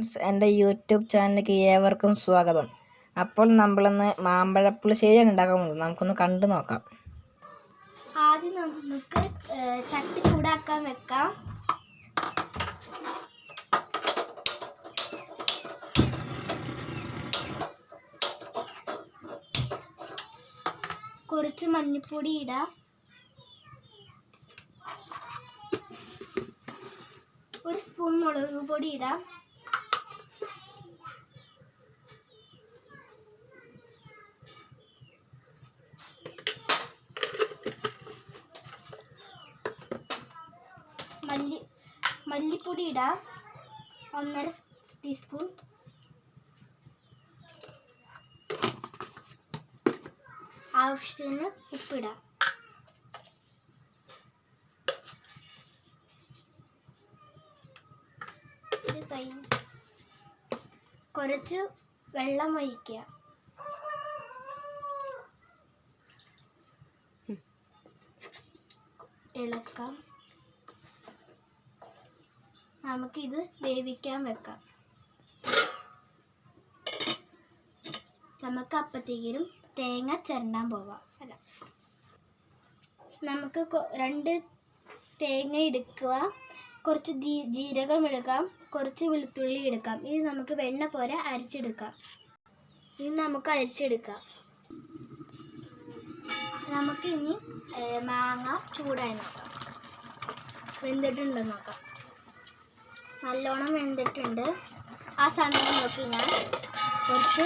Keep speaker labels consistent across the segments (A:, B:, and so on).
A: Friends, എൻ്റെ YouTube ചാനലിലേക്ക് ഏവർക്കും സ്വാഗതം. അപ്പോൾ നമ്മളിന്ന് മാമ്പഴപ്പുളിശ്ശേരിയാണ് ഉണ്ടാക്കാൻ പോകുന്നത്. നമുക്കൊന്ന് കണ്ടു നോക്കാം.
B: ആദ്യം നമുക്ക് ചട്ടി ചൂടാക്കാൻ വെക്കാം. കുറച്ച് മഞ്ഞൾപ്പൊടി ഇടാം. ഒരു സ്പൂൺ മുളക് പൊടി ഇടാം. മല്ലിപ്പൊടി ഇടാം, 1.5 ടീസ്പൂൺ. ആവശ്യത്തിന് ഉപ്പിടാം. കുറച്ച് വെള്ളം ഒഴിക്കുക. ഇളക്കാം. നമുക്കിത് വേവിക്കാൻ വെക്കാം. നമുക്ക് അപ്പത്തേക്കും തേങ്ങ ചിരണ്ടാൻ പോവാം. നമുക്ക് 2 തേങ്ങ എടുക്കുക, കുറച്ച് ജീരകം എടുക്കാം, കുറച്ച് വെളുത്തുള്ളി എടുക്കാം. ഇത് നമുക്ക് വെണ്ണ പോലെ അരിച്ചെടുക്കാം. നമുക്ക് ഇനി മാങ്ങ ചൂടായി നോക്കാം. വെന്തിട്ടുണ്ടെന്ന് നോക്കാം. നല്ലോണം വെന്തിട്ടുണ്ട്. ആ സമയം നോക്കി ഞാൻ കുറച്ച്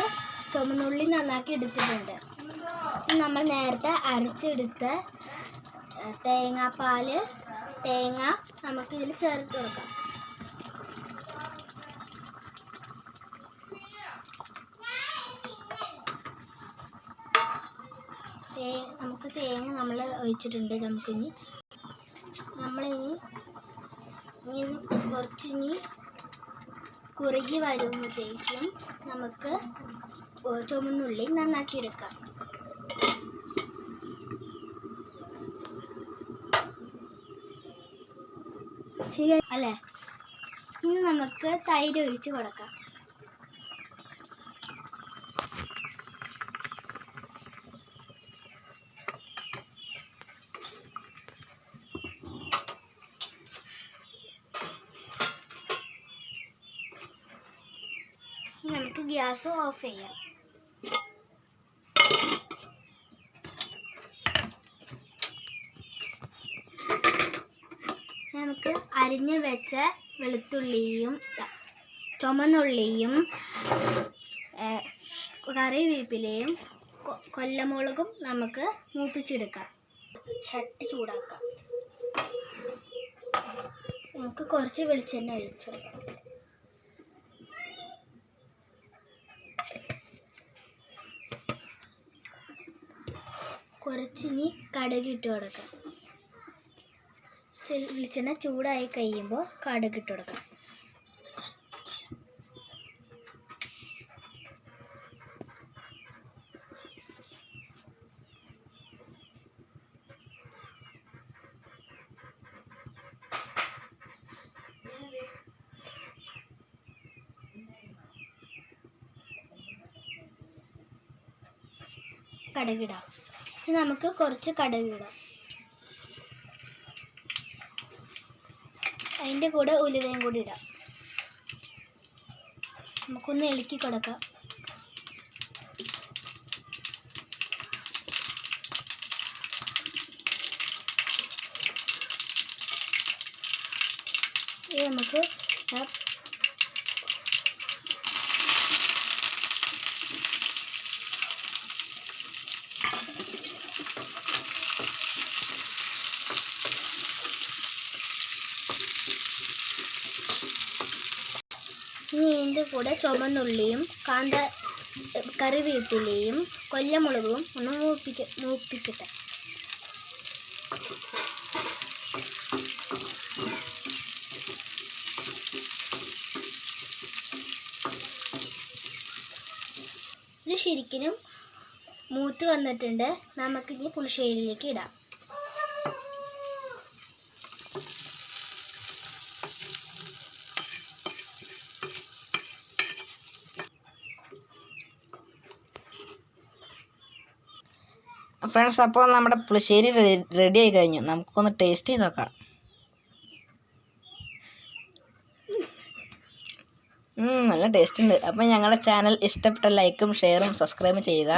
B: ചുമന്നുള്ളി നന്നാക്കി എടുത്തിട്ടുണ്ട്. നമ്മൾ നേരത്തെ അരച്ചെടുത്ത തേങ്ങ നമുക്കിതിൽ ചേർത്ത് കൊടുക്കാം. നമുക്ക് തേങ്ങ നമ്മൾ ഒഴിച്ചിട്ടുണ്ട്. നമ്മളിനി കുറച്ചിനി കുറുകി വരുമ്പോഴത്തേക്കും നമുക്ക് ചുമന്നുള്ളി നന്നാക്കി എടുക്കാം. ശരി അല്ലേ? ഇനി നമുക്ക് തൈര് ഒഴിച്ച് കൊടുക്കാം. നമുക്ക് ഗ്യാസ് ഓഫ് ചെയ്യാം. നമുക്ക് അരിഞ്ഞ് വെച്ച വെളുത്തുള്ളിയും ചുമന്നുള്ളിയും കറിവേപ്പിലയും കൊല്ലമുളകും നമുക്ക് മൂപ്പിച്ചെടുക്കാം. ചട്ടി ചൂടാക്കാം. നമുക്ക് കുറച്ച് വെളിച്ചെണ്ണ ഒഴിച്ചു കൊടുക്കാം. കുറച്ചിനി കടുകിട്ട് കൊടുക്കാം. വെളിച്ചെണ്ണ ചൂടായി കഴിയുമ്പോൾ കടുകിട്ട് കൊടുക്കാം. കടുകിടാം. നമുക്ക് കുറച്ച് കടുകിടാം. അതിൻ്റെ കൂടെ ഉലുവയും കൂടി ഇടാം. നമുക്കൊന്ന് ഇളക്കി കൊടുക്കാം. ഇത് നമുക്ക് ഇനി ഇതിൻ്റെ കൂടെ ചുമന്നുള്ളിയും കറിവേപ്പിലയും കൊല്ലമുളകും ഒന്ന് മൂപ്പിക്കട്ടെ. ഇത് ശരിക്കും മൂത്ത് വന്നിട്ടുണ്ട്. നമുക്കിനി പുളിശ്ശേരിയിലേക്ക് ഇടാം.
A: ഫ്രണ്ട്സ്, അപ്പോൾ നമ്മുടെ പുളിശ്ശേരി റെഡി ആയി കഴിഞ്ഞു. നമുക്കൊന്ന് ടേസ്റ്റ് ചെയ്ത് നോക്കാം. നല്ല ടേസ്റ്റ് ഉണ്ട്. അപ്പോൾ ഞങ്ങളുടെ ചാനൽ ഇഷ്ടപ്പെട്ട ലൈക്കും ഷെയറും സബ്സ്ക്രൈബും ചെയ്യുക.